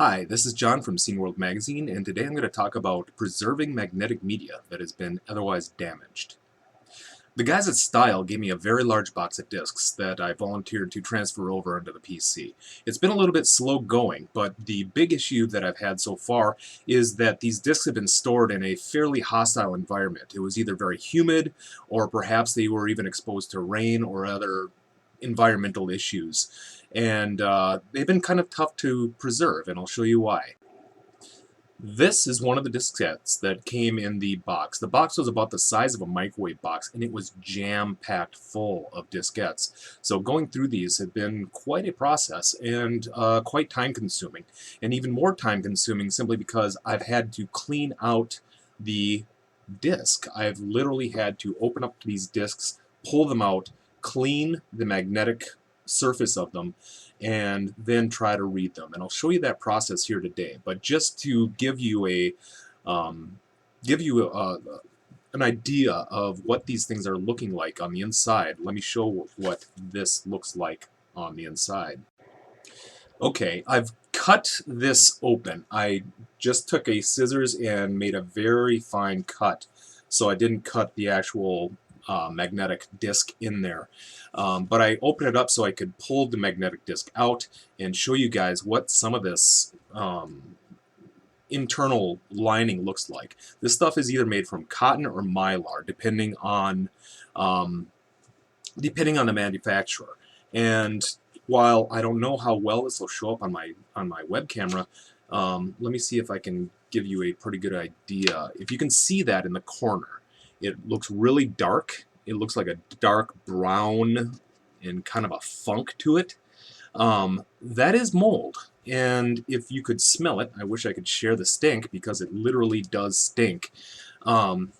Hi, this is John from Scene World Magazine, and today I'm going to talk about preserving magnetic media that has been otherwise damaged. The guys at Style gave me a very large box of discs that I volunteered to transfer over onto the PC. It's been a little bit slow going, but the big issue that I've had so far is that these discs have been stored in a fairly hostile environment. It was either very humid, or perhaps they were even exposed to rain or other environmental issues. And they've been kind of tough to preserve, and I'll show you why. This is one of the diskettes that came in the box. The box was about the size of a microwave box, and it was jam-packed full of diskettes. So going through these had been quite a process and quite time-consuming, and even more time-consuming simply because I've had to clean out the disk. I've literally had to open up these disks, pull them out, clean the magnetic surface of them, and then try to read them. And I'll show you that process here today. But just to give you an idea of what these things are looking like on the inside, let me show what this looks like on the inside. Okay, I've cut this open. I just took a scissors and made a very fine cut, so I didn't cut the actual magnetic disc in there. But I opened it up so I could pull the magnetic disc out and show you guys what some of this internal lining looks like. This stuff is either made from cotton or mylar, depending on the manufacturer. And while I don't know how well this will show up on my web camera, let me see if I can give you a pretty good idea. If you can see that in the corner, it looks really dark. It looks like a dark brown and kind of a funk to it. That is mold. And if you could smell it, I wish I could share the stink because it literally does stink. You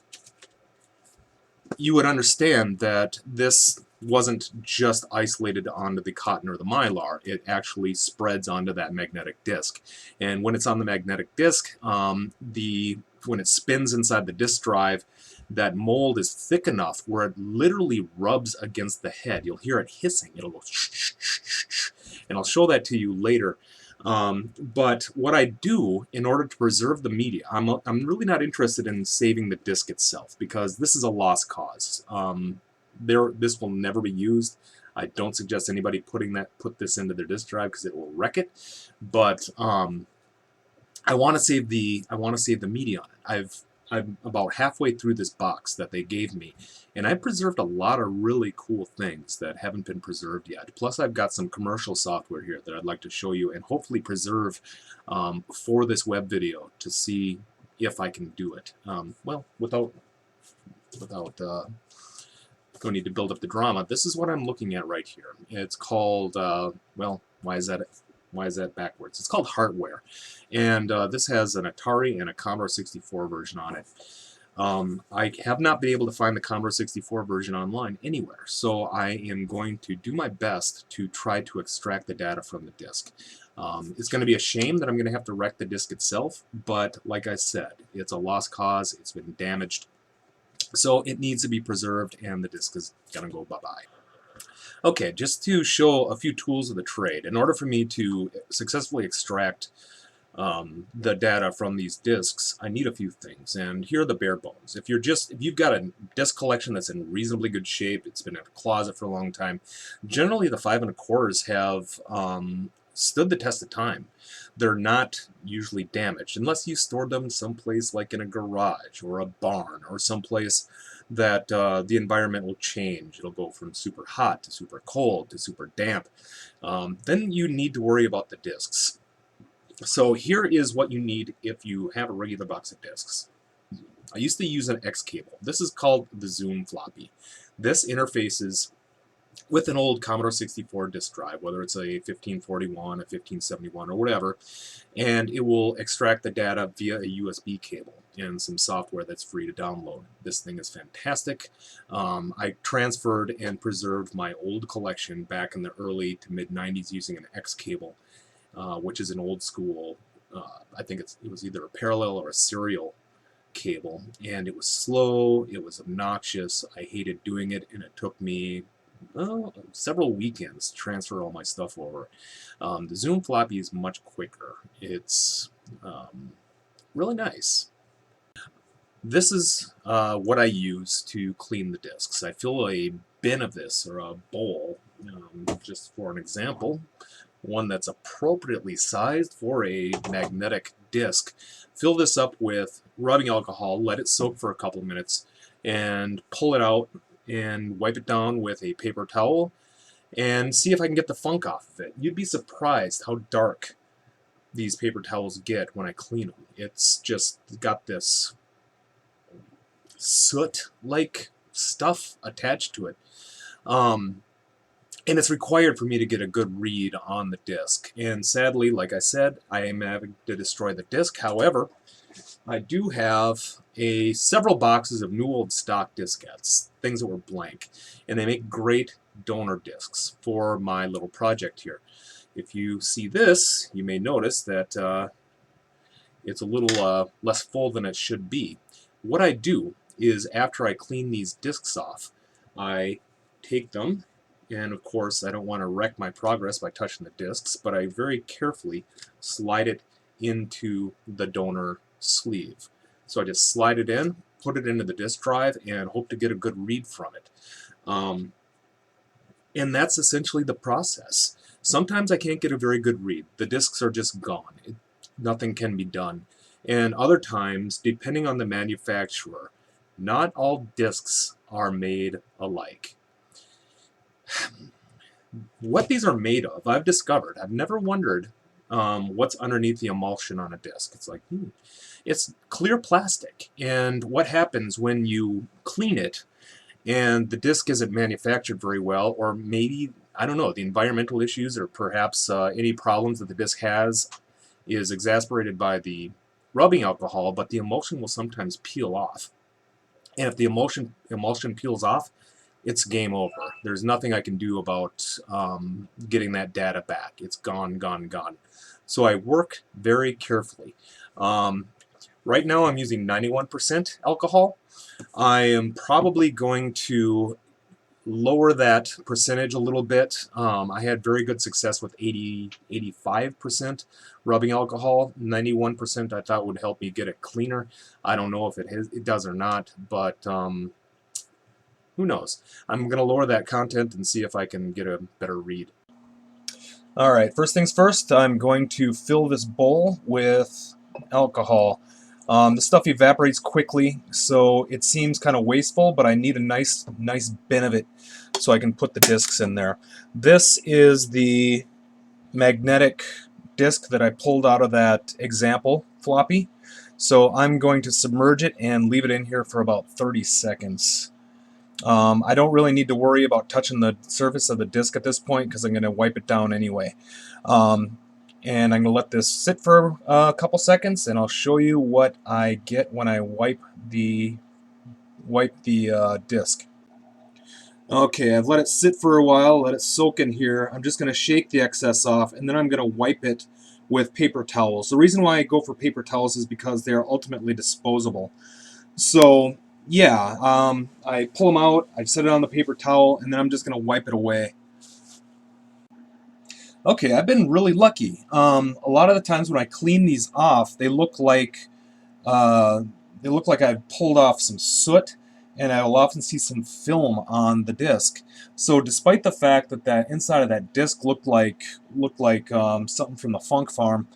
would understand that this wasn't just isolated onto the cotton or the mylar. It actually spreads onto that magnetic disc. And when it's on the magnetic disc, when it spins inside the disk drive, that mold is thick enough where it literally rubs against the head. You'll hear it hissing. It'll go shh, shh, shh, shh, and I'll show that to you later. But what I do in order to preserve the media, I'm really not interested in saving the disk itself because this is a lost cause. This will never be used. I don't suggest anybody put this into their disk drive because it will wreck it. But I want to save the media on it. I'm about halfway through this box that they gave me, and I preserved a lot of really cool things that haven't been preserved yet. Plus, I've got some commercial software here that I'd like to show you and hopefully preserve for this web video to see if I can do it. Well, without going to need to build up the drama. This is what I'm looking at right here. It's called well, why is that backwards? It's called Heartware, and this has an Atari and a Commodore 64 version on it. I have not been able to find the Commodore 64 version online anywhere, so I am going to do my best to try to extract the data from the disk. It's going to be a shame that I'm going to have to wreck the disk itself, but like I said, it's a lost cause, it's been damaged, so it needs to be preserved, and the disk is going to go bye-bye. Okay, just to show a few tools of the trade, in order for me to successfully extract the data from these disks, I need a few things, and here are the bare bones. If you've got a disk collection that's in reasonably good shape, it's been in a closet for a long time, generally the 5 1/4s have stood the test of time. They're not usually damaged, unless you stored them someplace like in a garage or a barn or someplace that the environment will change. It'll go from super hot to super cold to super damp. Then you need to worry about the disks. So here is what you need if you have a regular box of disks. I used to use an X cable. This is called the Zoom floppy. This interfaces with an old Commodore 64 disk drive, whether it's a 1541, a 1571, or whatever, and it will extract the data via a USB cable and some software that's free to download. This thing is fantastic. I transferred and preserved my old collection back in the early to mid-90s using an X cable, which is an old school, I think it was either a parallel or a serial cable, and it was slow, it was obnoxious, I hated doing it, and it took me several weekends to transfer all my stuff over. The Zoom floppy is much quicker. It's really nice. This is what I use to clean the disks. I fill a bin of this, or a bowl, just for an example, one that's appropriately sized for a magnetic disk. Fill this up with rubbing alcohol, let it soak for a couple of minutes, and pull it out and wipe it down with a paper towel and see if I can get the funk off of it. You'd be surprised how dark these paper towels get when I clean them. It's just got this soot-like stuff attached to it. And it's required for me to get a good read on the disk. And sadly, like I said, I am having to destroy the disk. However, I do have several boxes of new old stock diskettes, things that were blank, and they make great donor disks for my little project here. If you see this, you may notice that it's a little less full than it should be. What I do is, after I clean these disks off, I take them, and of course I don't want to wreck my progress by touching the disks, but I very carefully slide it into the donor sleeve. So I just slide it in, put it into the disk drive, and hope to get a good read from it. And that's essentially the process. Sometimes I can't get a very good read. The disks are just gone. Nothing can be done. And other times, depending on the manufacturer, not all disks are made alike. What these are made of, I've discovered. I've never wondered what's underneath the emulsion on a disk. It's like, it's clear plastic. And what happens when you clean it and the disk isn't manufactured very well, or maybe, I don't know, the environmental issues, or perhaps any problems that the disk has is exasperated by the rubbing alcohol, but the emulsion will sometimes peel off. And if the emulsion peels off, it's game over. There's nothing I can do about getting that data back. It's gone, gone, gone. So I work very carefully. Right now I'm using 91% alcohol. I am probably going to lower that percentage a little bit. I had very good success with 85% rubbing alcohol. 91% I thought would help me get it cleaner. I don't know if it does or not, but who knows. I'm going to lower that content and see if I can get a better read. Alright, first things first, I'm going to fill this bowl with alcohol. The stuff evaporates quickly, so it seems kind of wasteful, but I need a nice bin of it so I can put the discs in there. This is the magnetic disc that I pulled out of that example floppy. So I'm going to submerge it and leave it in here for about 30 seconds. I don't really need to worry about touching the surface of the disc at this point because I'm going to wipe it down anyway. And I'm going to let this sit for a couple seconds, and I'll show you what I get when I wipe the disc. Okay, I've let it sit for a while, let it soak in here. I'm just going to shake the excess off, and then I'm going to wipe it with paper towels. The reason why I go for paper towels is because they are ultimately disposable. So yeah, I pull them out, I set it on the paper towel, and then I'm just going to wipe it away. Okay, I've been really lucky. A lot of the times when I clean these off, they look like I've pulled off some soot, and I will often see some film on the disc. So despite the fact that that inside of that disc looked like something from the Funk Farm,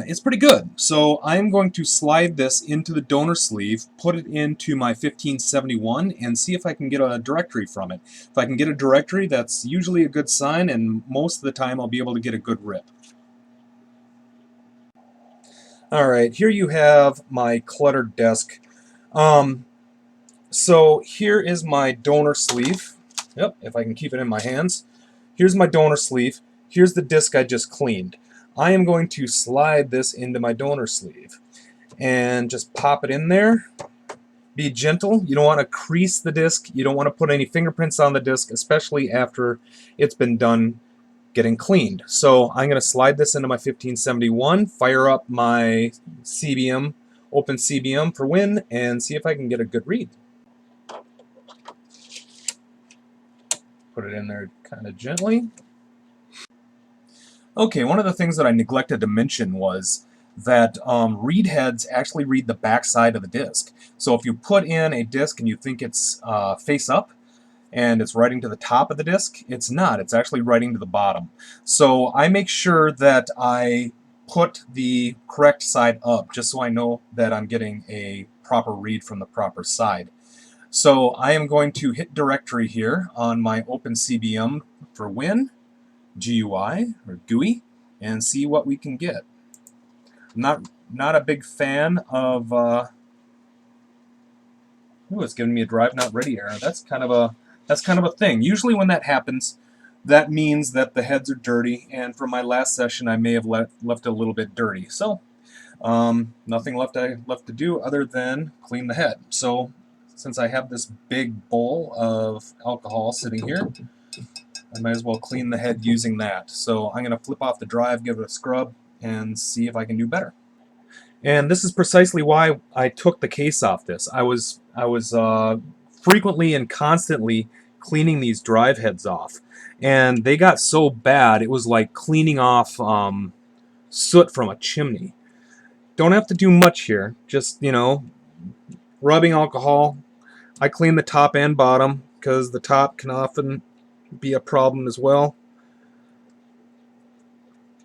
it's pretty good. So I'm going to slide this into the donor sleeve, put it into my 1571, and see if I can get a directory from it. If I can get a directory, that's usually a good sign, and most of the time I'll be able to get a good rip. Alright, here you have my cluttered desk. So here is my donor sleeve. Yep, if I can keep it in my hands. Here's my donor sleeve. Here's the disc I just cleaned. I am going to slide this into my donor sleeve and just pop it in there. Be gentle. You don't want to crease the disc. You don't want to put any fingerprints on the disc, especially after it's been done getting cleaned. So I'm going to slide this into my 1571, fire up my CBM, open CBM for Win, and see if I can get a good read. put it in there kind of gently. Okay, one of the things that I neglected to mention was that read heads actually read the back side of the disk. So if you put in a disk and you think it's face up and it's writing to the top of the disk, it's not. It's actually writing to the bottom. So I make sure that I put the correct side up just so I know that I'm getting a proper read from the proper side. So I am going to hit directory here on my OpenCBM for Win, GUI, or GUI, and see what we can get. Not a big fan of it's giving me a drive not ready error. That's kind of a thing. Usually when that happens, that means that the heads are dirty, and from my last session I may have left a little bit dirty. So nothing left to do other than clean the head. So since I have this big bowl of alcohol sitting here, I might as well clean the head using that. So I'm going to flip off the drive, give it a scrub, and see if I can do better. And this is precisely why I took the case off this. I was frequently and constantly cleaning these drive heads off, and they got so bad it was like cleaning off soot from a chimney. Don't have to do much here. Just, you know, rubbing alcohol. I clean the top and bottom because the top can often be a problem as well.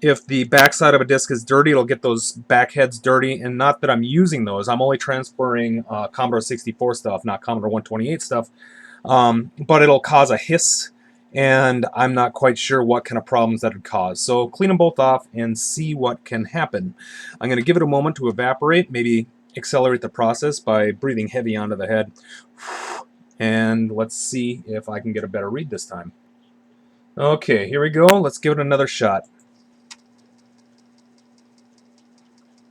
If the backside of a disk is dirty, it'll get those back heads dirty, and not that I'm using those. I'm only transferring Commodore 64 stuff, not Commodore 128 stuff. But it'll cause a hiss, and I'm not quite sure what kind of problems that would cause. So clean them both off and see what can happen. I'm going to give it a moment to evaporate, maybe accelerate the process by breathing heavy onto the head. And let's see if I can get a better read this time. Okay, here we go. Let's give it another shot.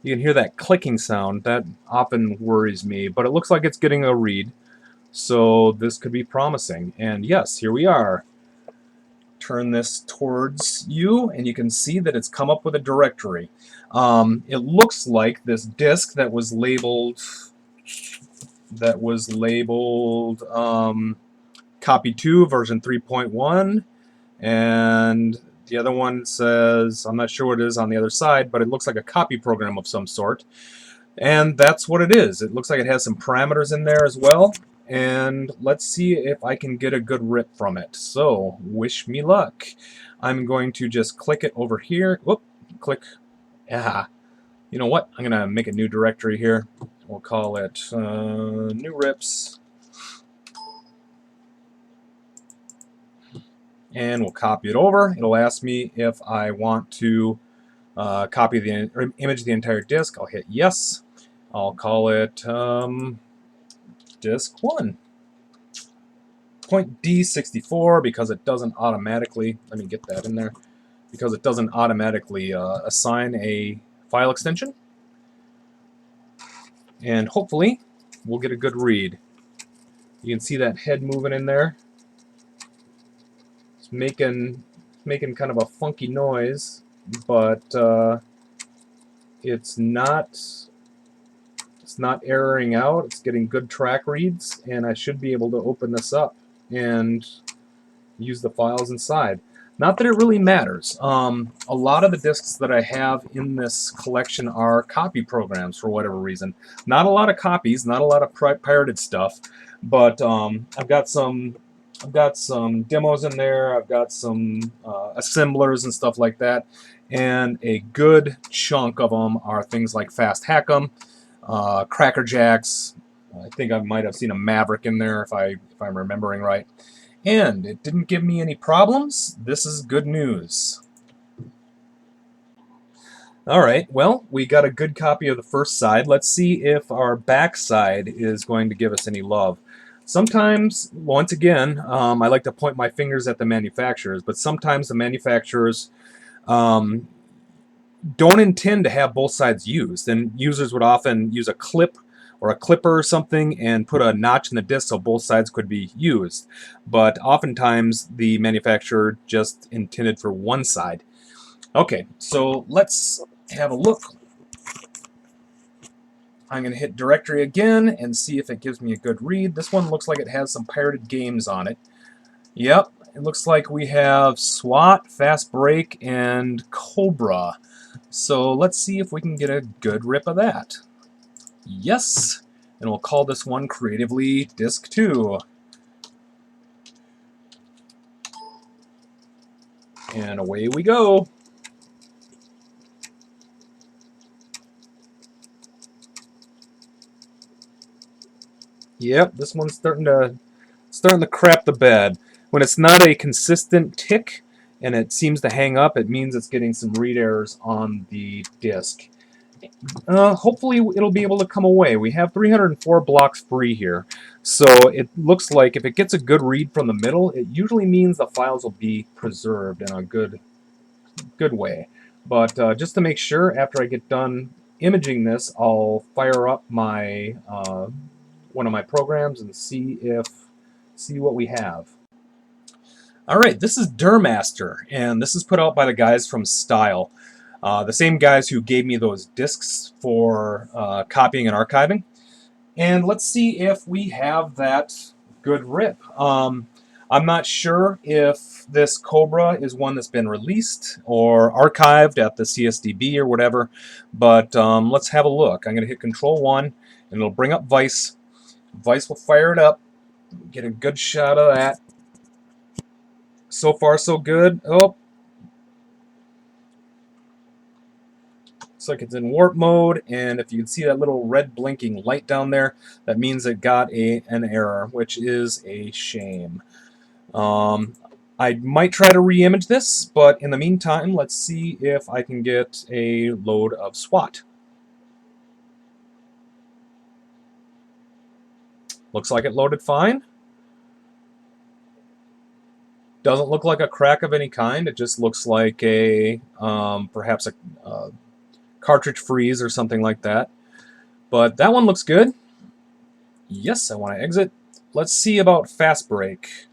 You can hear that clicking sound. That often worries me, but it looks like it's getting a read. So this could be promising. And yes, here we are. Turn this towards you, and you can see that it's come up with a directory. It looks like this disk that was labeled copy 2 version 3.1, and the other one says, I'm not sure what it is on the other side, but it looks like a copy program of some sort. And that's what it is. It looks like it has some parameters in there as well. And let's see if I can get a good rip from it. So, wish me luck. I'm going to just click it over here. Whoop, click. Yeah. You know what? I'm going to make a new directory here. We'll call it new rips. And we'll copy it over. It'll ask me if I want to copy the image of the entire disk. I'll hit yes. I'll call it disk 1. Point D64 because it doesn't automatically, let me get that in there, because it doesn't automatically assign a file extension. And hopefully we'll get a good read. You can see that head moving in there. It's making kind of a funky noise, but it's not erroring out. It's getting good track reads, and I should be able to open this up and use the files inside. Not that it really matters. A lot of the disks that I have in this collection are copy programs for whatever reason. Not a lot of copies, not a lot of pirated stuff, but I've got some demos in there. I've got some assemblers and stuff like that, and a good chunk of them are things like Fast Hack'em, Cracker Jacks. I think I might have seen a Maverick in there if I'm remembering right. And it didn't give me any problems. This is good news. Alright, well, we got a good copy of the first side. Let's see if our back side is going to give us any love. Sometimes, once again, I like to point my fingers at the manufacturers, but sometimes the manufacturers don't intend to have both sides used, and users would often use a clip or a clipper or something and put a notch in the disc so both sides could be used. But oftentimes the manufacturer just intended for one side. Okay, so let's have a look. I'm going to hit directory again and see if it gives me a good read. This one looks like it has some pirated games on it. Yep, it looks like we have SWAT, Fast Break, and Cobra. So let's see if we can get a good rip of that. Yes! And we'll call this one creatively Disc 2. And away we go. Yep, this one's starting to crap the bed. When it's not a consistent tick and it seems to hang up, it means it's getting some read errors on the disk. Hopefully it'll be able to come away. We have 304 blocks free here, so it looks like if it gets a good read from the middle, it usually means the files will be preserved in a good way. But just to make sure, after I get done imaging this, I'll fire up my one of my programs and see what we have. Alright, this is Durmaster, and this is put out by the guys from Style. The same guys who gave me those discs for copying and archiving. And let's see if we have that good rip. I'm not sure if this Cobra is one that's been released or archived at the CSDB or whatever, but let's have a look. I'm going to hit Control-1, and it'll bring up Vice. Vice will fire it up, get a good shot of that. So far, so good. Oh, looks like it's in warp mode, and if you can see that little red blinking light down there, that means it got an error, which is a shame. I might try to re-image this, but in the meantime, let's see if I can get a load of SWAT. Looks like it loaded fine. Doesn't look like a crack of any kind. It just looks like a perhaps a cartridge freeze or something like that. But that one looks good. Yes, I want to exit. Let's see about Fast Break.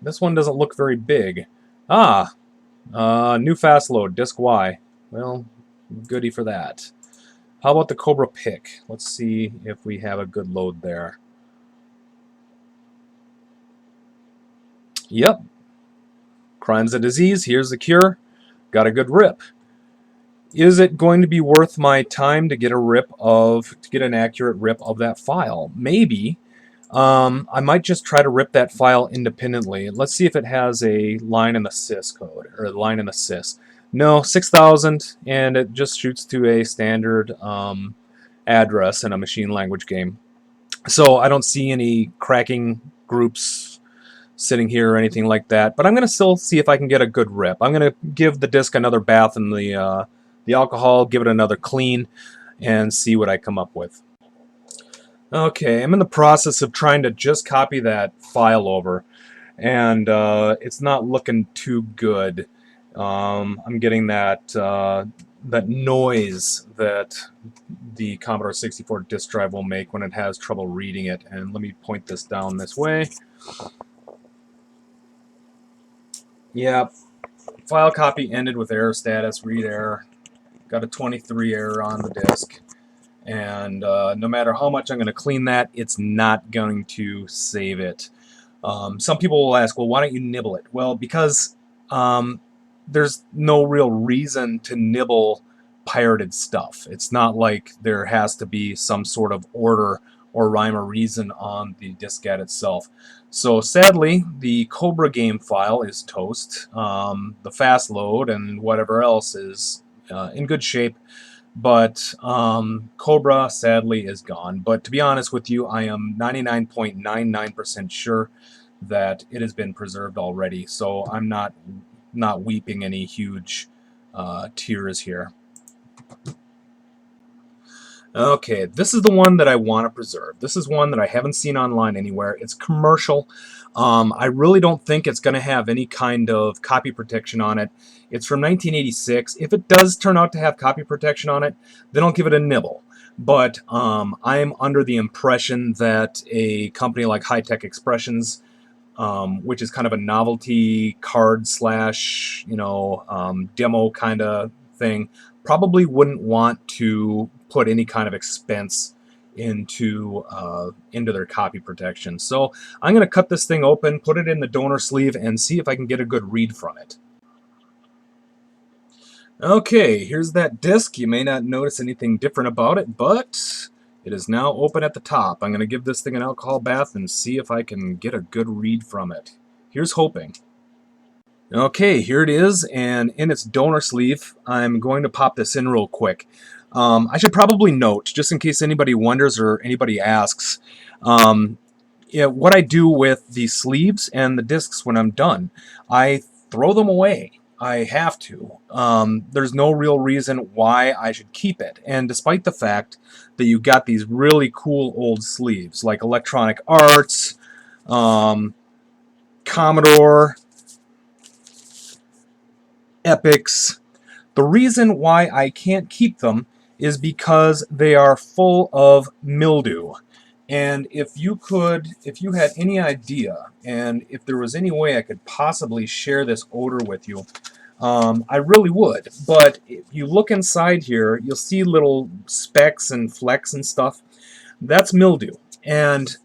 This one doesn't look very big. New fast load, disk Y. Well, goody for that. How about the Cobra Pick? Let's see if we have a good load there. Yep. Crime's a disease, here's the cure. Got a good rip. Is it going to be worth my time to get an accurate rip of that file? Maybe. I might just try to rip that file independently. Let's see if it has a line in the sys code, or a line in the sys. No, 6000, and it just shoots to a standard address in a machine language game. So I don't see any cracking groups sitting here or anything like that, but I'm going to still see if I can get a good rip. I'm going to give the disk another bath in the alcohol, give it another clean, and see what I come up with. Okay, I'm in the process of trying to just copy that file over, and it's not looking too good. I'm getting that noise that the Commodore 64 disk drive will make when it has trouble reading it. And let me point this down this way. Yeah, file copy ended with error status, read error. Got a 23 error on the disk. And no matter how much I'm going to clean that, it's not going to save it. Some people will ask, well, why don't you nibble it? Well, because there's no real reason to nibble pirated stuff. It's not like there has to be some sort of order or rhyme or reason on the diskette itself. So sadly, the Cobra game file is toast. The fast load and whatever else is in good shape. But Cobra, sadly, is gone. But to be honest with you, I am 99.99% sure that it has been preserved already. So I'm not weeping any huge tears here. Okay, this is the one that I want to preserve. This is one that I haven't seen online anywhere. It's commercial. I really don't think it's going to have any kind of copy protection on it. It's from 1986. If it does turn out to have copy protection on it, then I'll give it a nibble. But I'm under the impression that a company like High Tech Expressions, which is kind of a novelty card slash, demo kind of thing, probably wouldn't want to put any kind of expense into their copy protection. So I'm going to cut this thing open, put it in the donor sleeve, and see if I can get a good read from it. Okay, here's that disc. You may not notice anything different about it, but it is now open at the top. I'm going to give this thing an alcohol bath and see if I can get a good read from it. Here's hoping. Okay, here it is, and in its donor sleeve, I'm going to pop this in real quick. I should probably note, just in case anybody wonders or anybody asks, what I do with the sleeves and the discs when I'm done. I throw them away. I have to. There's no real reason why I should keep it. And despite the fact that you got these really cool old sleeves, like Electronic Arts, Commodore, Epics, the reason why I can't keep them is because they are full of mildew. And if you had any idea, and if there was any way I could possibly share this odor with you, I really would. But if you look inside here, you'll see little specks and flecks and stuff. That's mildew. And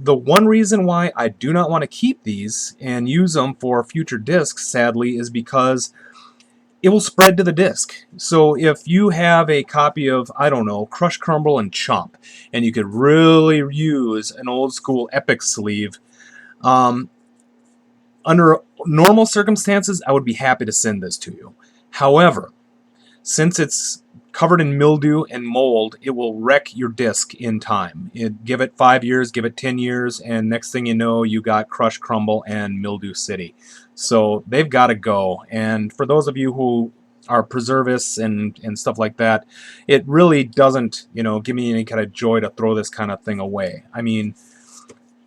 the one reason why I do not want to keep these and use them for future discs, sadly, is because it will spread to the disk. So if you have a copy of, I don't know, Crush, Crumble, and Chomp, and you could really use an old school Epic sleeve, under normal circumstances, I would be happy to send this to you. However, since it's covered in mildew and mold, it will wreck your disc in time. Give it 5 years, give it 10 years, and next thing you know, you got Crush, Crumble, and Mildew City. So they've got to go. And for those of you who are preservists and stuff like that, it really doesn't, give me any kind of joy to throw this kind of thing away. I mean,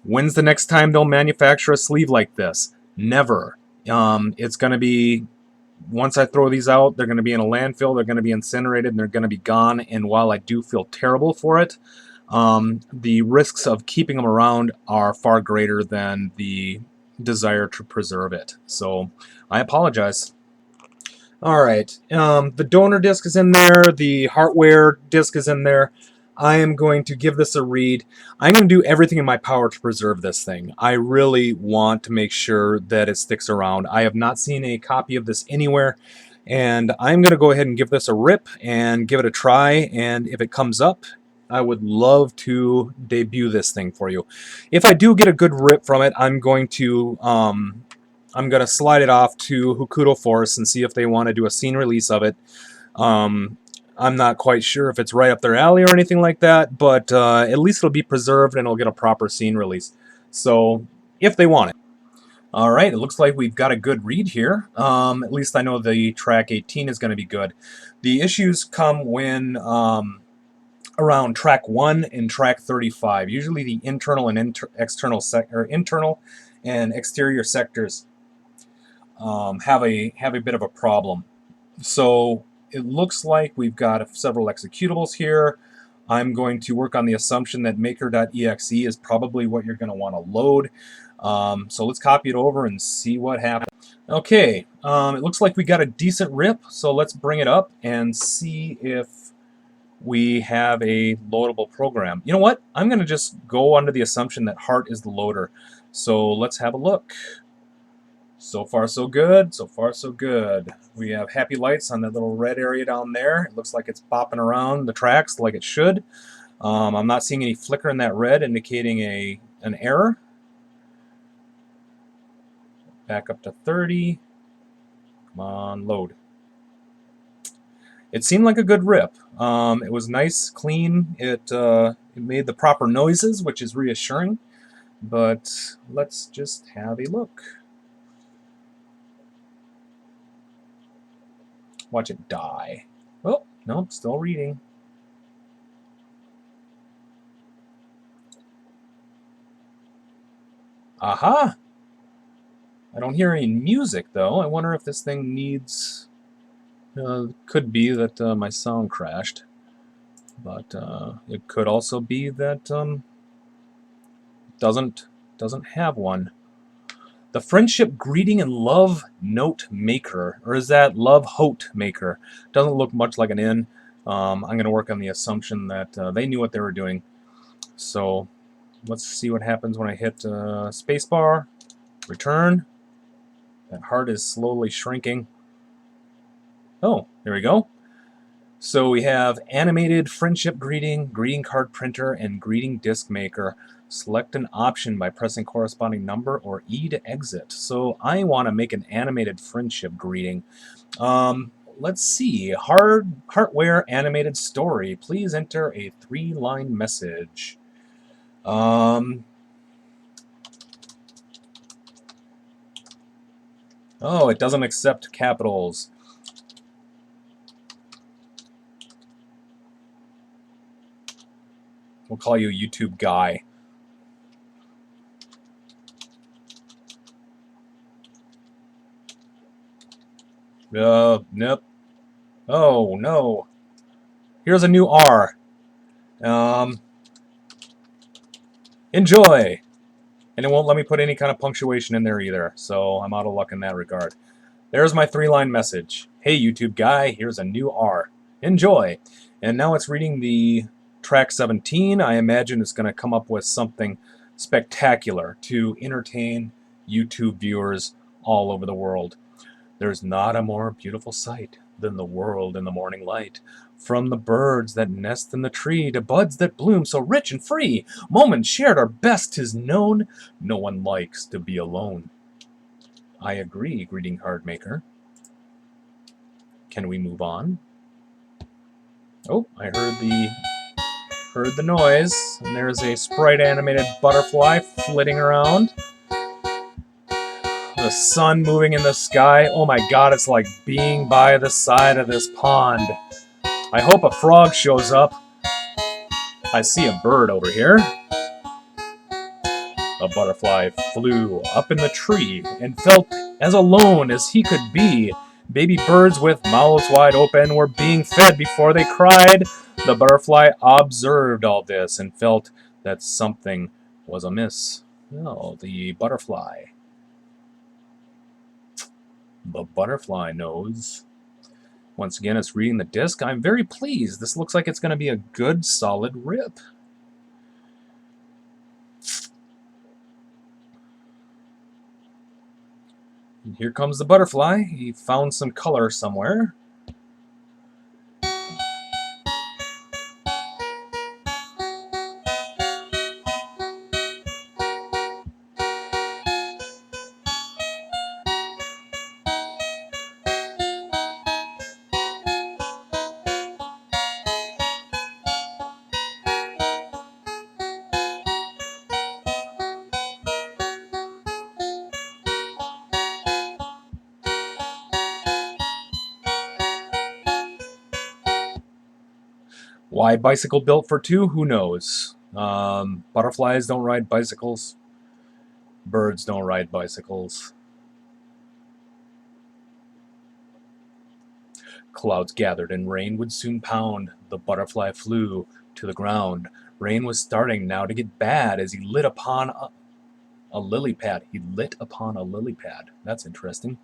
when's the next time they'll manufacture a sleeve like this? Never. It's going to be, once I throw these out, they're going to be in a landfill, they're going to be incinerated, and they're going to be gone. And while I do feel terrible for it, the risks of keeping them around are far greater than the desire to preserve it. So I apologize. Alright, the donor disc is in there, the Heartware disc is in there. I am going to give this a read. I'm going to do everything in my power to preserve this thing. I really want to make sure that it sticks around. I have not seen a copy of this anywhere, and I'm going to go ahead and give this a rip and give it a try, and if it comes up, I would love to debut this thing for you. If I do get a good rip from it, I'm going to slide it off to Hokuto Force and see if they want to do a scene release of it. I'm not quite sure if it's right up their alley or anything like that, but at least it'll be preserved and it'll get a proper scene release. So, if they want it. Alright, it looks like we've got a good read here. At least I know the track 18 is going to be good. The issues come when around track 1 and track 35. Usually the internal and internal and exterior sectors have a bit of a problem. So it looks like we've got several executables here. I'm going to work on the assumption that maker.exe is probably what you're going to want to load. So let's copy it over and see what happens. Okay, it looks like we got a decent rip, so let's bring it up and see if we have a loadable program. You know what? I'm going to just go under the assumption that Heart is the loader. So let's have a look. So far so good, so far so good. We have happy lights on that little red area down there. It looks like it's bopping around the tracks like it should. I'm not seeing any flicker in that red indicating an error. Back up to 30. Come on, load. It seemed like a good rip. It was nice, clean. It made the proper noises, which is reassuring. But let's just have a look. Watch it die. Oh, nope, still reading. Aha! I don't hear any music, though. I wonder if this thing needs... could be that my sound crashed. But it could also be that doesn't have one. The Friendship Greeting and Love Note Maker, or is that Love Hote Maker? Doesn't look much like an N. I'm going to work on the assumption that they knew what they were doing. So let's see what happens when I hit spacebar, return. That heart is slowly shrinking. Oh, there we go. So we have animated friendship greeting, greeting card printer, and greeting disc maker. Select an option by pressing corresponding number or E to exit. So I want to make an animated friendship greeting. Let's see. Heartware animated story. Please enter a 3-line message. Oh, it doesn't accept capitals. We'll call you YouTube Guy. Nope. Oh, no. Here's a new R. Enjoy! And it won't let me put any kind of punctuation in there either, so I'm out of luck in that regard. There's my 3-line message. Hey, YouTube Guy, here's a new R. Enjoy! And now it's reading the track 17. I imagine it's going to come up with something spectacular to entertain YouTube viewers all over the world. There's not a more beautiful sight than the world in the morning light. From the birds that nest in the tree to buds that bloom so rich and free, moments shared are best 'tis known. No one likes to be alone. I agree, greeting card maker. Can we move on? Oh, I heard the noise, and there's a sprite animated butterfly flitting around. The sun moving in the sky. Oh my god, it's like being by the side of this pond. I hope a frog shows up. I see a bird over here. A butterfly flew up in the tree and felt as alone as he could be. Baby birds with mouths wide open were being fed before they cried. The butterfly observed all this and felt that something was amiss. Oh, the butterfly. The butterfly knows. Once again, it's reading the disc. I'm very pleased. This looks like it's going to be a good, solid rip. And here comes the butterfly. He found some color somewhere. Why bicycle built for two? Who knows? Butterflies don't ride bicycles. Birds don't ride bicycles. Clouds gathered and rain would soon pound. The butterfly flew to the ground. Rain was starting now to get bad as he lit upon a lily pad. He lit upon a lily pad. That's interesting.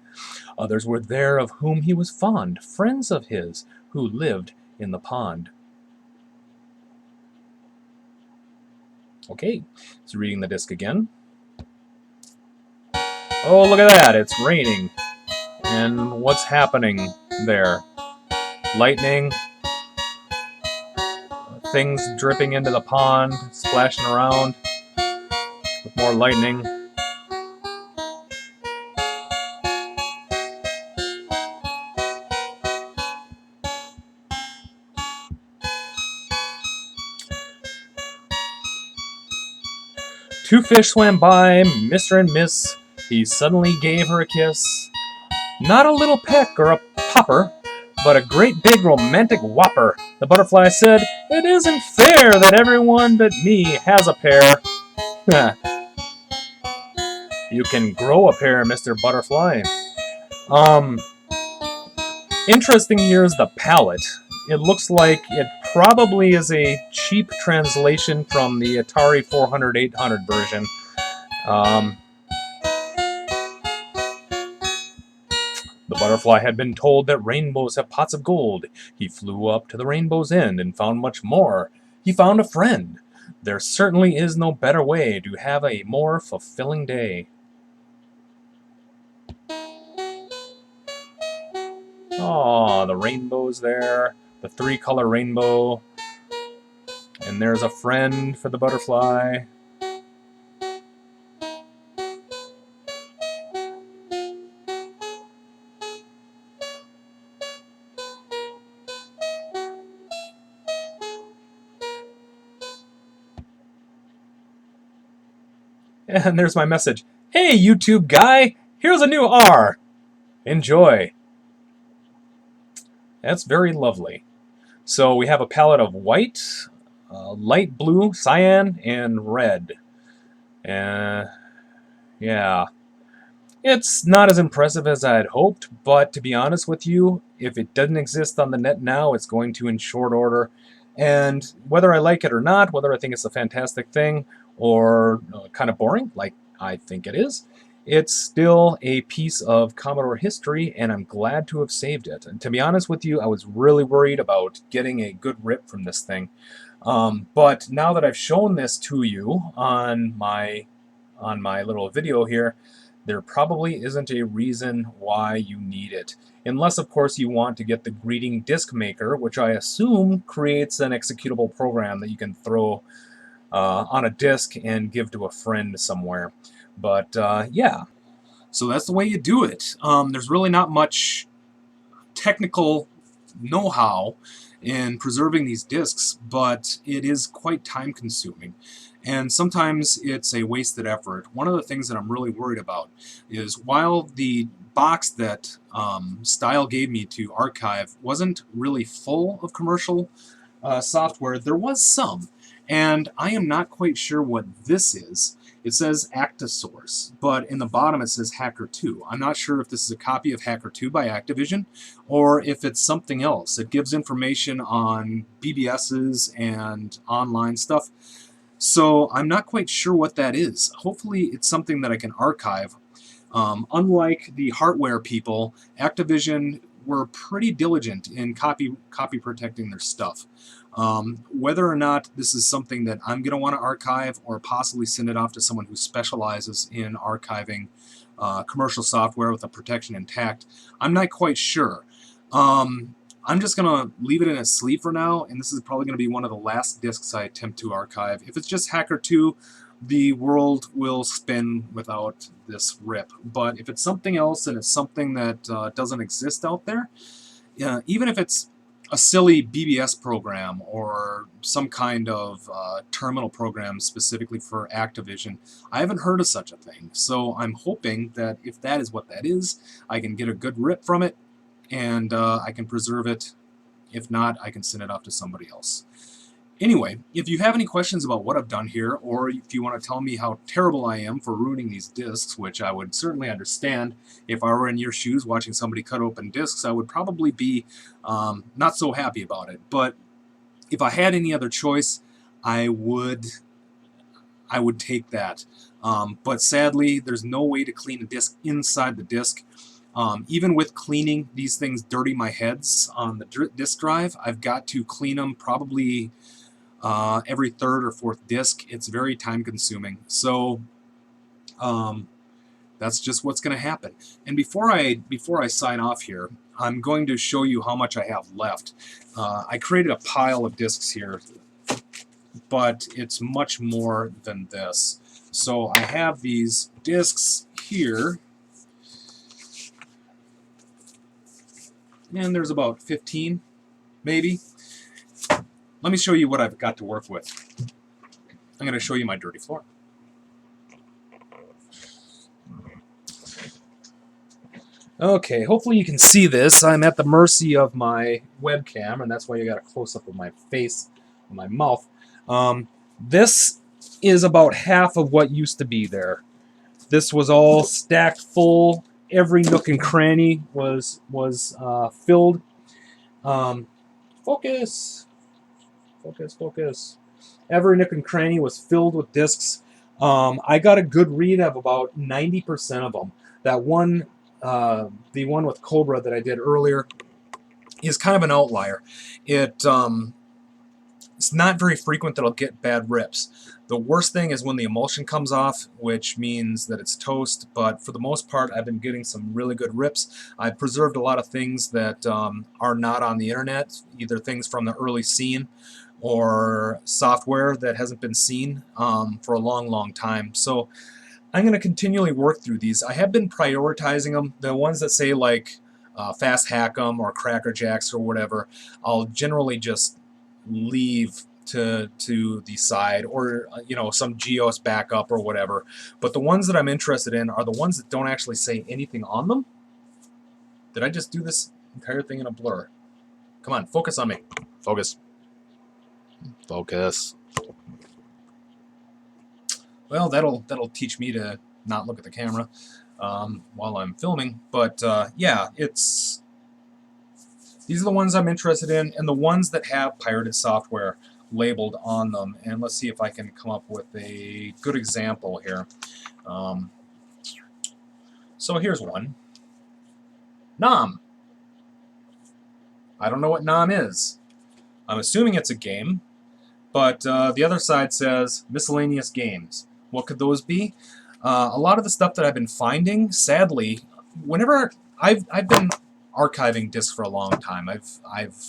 Others were there of whom he was fond, friends of his who lived in the pond. Okay, it's reading the disc again. Oh, look at that, it's raining. And what's happening there? Lightning, things dripping into the pond, splashing around with more lightning. Two fish swam by, Mr. and Miss. He suddenly gave her a kiss. Not a little peck or a popper, but a great big romantic whopper. The butterfly said, "It isn't fair that everyone but me has a pair." You can grow a pair, Mr. Butterfly. Interesting here is the palette. It looks like it probably is a cheap translation from the Atari 400-800 version. The butterfly had been told that rainbows have pots of gold. He flew up to the rainbow's end and found much more. He found a friend. There certainly is no better way to have a more fulfilling day. Aw, the rainbow's there. The three-color rainbow. And there's a friend for the butterfly. And there's my message. Hey, YouTube guy, here's a new R. Enjoy. That's very lovely. So we have a palette of white, light blue, cyan, and red. Yeah. It's not as impressive as I had hoped, but to be honest with you, if it doesn't exist on the net now, it's going to in short order. And whether I like it or not, whether I think it's a fantastic thing or kind of boring, like I think it is, it's still a piece of Commodore history, and I'm glad to have saved it. And to be honest with you, I was really worried about getting a good rip from this thing. But now that I've shown this to you on my little video here, there probably isn't a reason why you need it. Unless, of course, you want to get the greeting disk maker, which I assume creates an executable program that you can throw on a disk and give to a friend somewhere. But yeah, so that's the way you do it. There's really not much technical know-how in preserving these disks, but it is quite time-consuming. And sometimes it's a wasted effort. One of the things that I'm really worried about is while the box that Style gave me to archive wasn't really full of commercial software, there was some. And I am not quite sure what this is. It says Actisource, but in the bottom it says Hacker 2. I'm not sure if this is a copy of Hacker 2 by Activision or if it's something else. It gives information on BBSs and online stuff. So I'm not quite sure what that is. Hopefully it's something that I can archive. Unlike the Heartware people, Activision were pretty diligent in copy protecting their stuff. Whether or not this is something that I'm going to want to archive or possibly send it off to someone who specializes in archiving commercial software with the protection intact, I'm not quite sure. I'm just going to leave it in its sleeve for now, and this is probably going to be one of the last discs I attempt to archive. If it's just Hacker 2, the world will spin without this rip. But if it's something else and it's something that doesn't exist out there, even if it's a silly BBS program or some kind of terminal program specifically for Activision, I haven't heard of such a thing. So I'm hoping that if that is what that is, I can get a good rip from it and I can preserve it. If not, I can send it off to somebody else. Anyway, if you have any questions about what I've done here, or if you want to tell me how terrible I am for ruining these discs, which I would certainly understand if I were in your shoes watching somebody cut open discs, I would probably be not so happy about it. But if I had any other choice, I would take that. But sadly, there's no way to clean a disc inside the disc. Even with cleaning, these things dirty my heads on the disk drive. I've got to clean them probably every third or fourth disk. It's very time consuming. So that's just what's going to happen. And before I sign off here, I'm going to show you how much I have left. I created a pile of disks here, but it's much more than this. So I have these disks here, and there's about 15, maybe. Let me show you what I've got to work with. I'm going to show you my dirty floor. Okay, hopefully you can see this. I'm at the mercy of my webcam, and that's why you got a close-up of my face and my mouth. This is about half of what used to be there. This was all stacked full. Every nook and cranny was filled. Focus. Every nook and cranny was filled with discs. I got a good read of about 90% of them. That one the one with Cobra that I did earlier is kind of an outlier. It's not very frequent that I'll get bad rips. The worst thing is when the emulsion comes off, which means that it's toast, but for the most part I've been getting some really good rips. I've preserved a lot of things that are not on the internet, either things from the early scene or software that hasn't been seen for a long time. So I'm going to continually work through these. I have been prioritizing them. The ones that say like fast hack 'em or cracker jacks or whatever, I'll generally just leave to the side, or some Geos backup or whatever. But the ones that I'm interested in are the ones that don't actually say anything on them. Did I just do this entire thing in a blur? Come on, focus on me. Focus. Focus. Well, that'll teach me to not look at the camera while I'm filming. But yeah, these are the ones I'm interested in, and the ones that have pirated software labeled on them. And let's see if I can come up with a good example here. So here's one. Nom. I don't know what Nom is. I'm assuming it's a game, but the other side says miscellaneous games. What could those be? A lot of the stuff that I've been finding, sadly, whenever I've been archiving discs for a long time. I've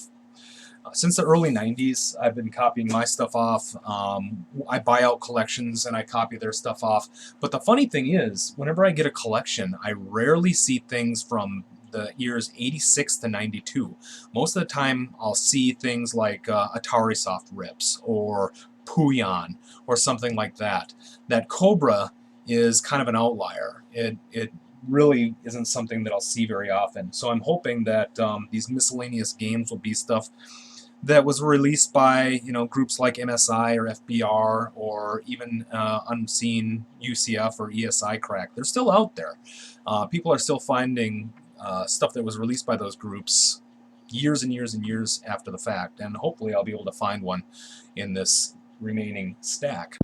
since the early 90s, I've been copying my stuff off. I buy out collections and I copy their stuff off. But the funny thing is, whenever I get a collection, I rarely see things from the years 86 to 92. Most of the time, I'll see things like Atari Soft rips or Puyon or something like that. That Cobra is kind of an outlier. It really isn't something that I'll see very often. So I'm hoping that these miscellaneous games will be stuff that was released by groups like MSI or FBR or even unseen UCF or ESI crack. They're still out there. People are still finding stuff that was released by those groups years and years and years after the fact, and hopefully I'll be able to find one in this remaining stack.